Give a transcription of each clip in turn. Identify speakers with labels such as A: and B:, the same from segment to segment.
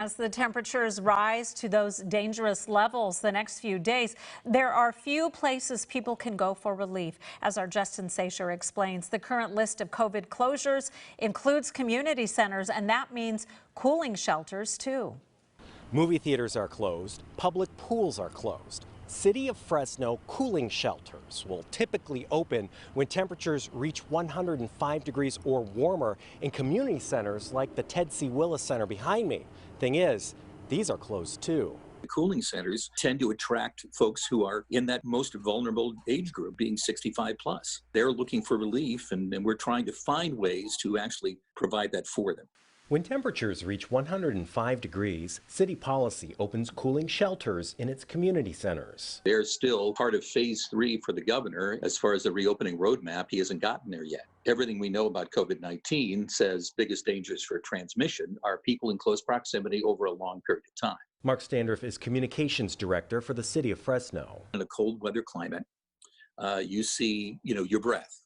A: As the temperatures rise to those dangerous levels the next few days, there are few places people can go for relief. As our Justin Sacher explains, the current list of COVID closures includes community centers, and that means cooling shelters too.
B: Movie theaters are closed, public pools are closed. City of Fresno cooling shelters will typically open when temperatures reach 105 degrees or warmer in community centers like the Ted C. Willis Center behind me. Thing is, these are closed too.
C: The cooling centers tend to attract folks who are in that most vulnerable age group, being 65 plus. They're looking for relief, and we're trying to find ways to actually provide that for them.
B: When temperatures reach 105 degrees, city policy opens cooling shelters in its community centers.
C: They're still part of phase 3 for the governor. As far as the reopening roadmap, he hasn't gotten there yet. Everything we know about COVID-19 says biggest dangers for transmission are people in close proximity over a long period of time.
B: Mark Standorf is communications director for the city of Fresno.
C: In a cold weather climate, you see, your breath.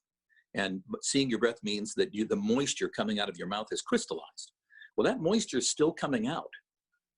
C: And seeing your breath means that the moisture coming out of your mouth is crystallized. Well, that moisture is still coming out,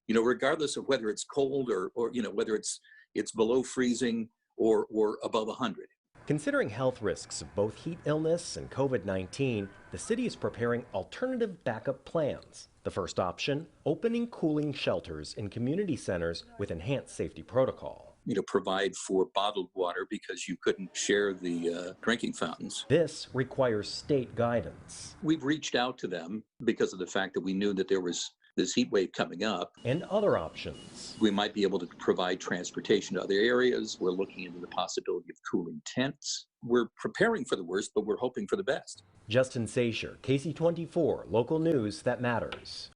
C: regardless of whether it's cold or whether it's below freezing or above 100.
B: Considering health risks of both heat illness and COVID-19, the city is preparing alternative backup plans. The first option, opening cooling shelters in community centers with enhanced safety protocol.
C: Provide for bottled water because you couldn't share the drinking fountains.
B: This requires state guidance.
C: We've reached out to them because of the fact that we knew that there was this heat wave coming up.
B: And other options.
C: We might be able to provide transportation to other areas. We're looking into the possibility of cooling tents. We're preparing for the worst, but we're hoping for the best.
B: Justin Sacher, KC24, local news that matters.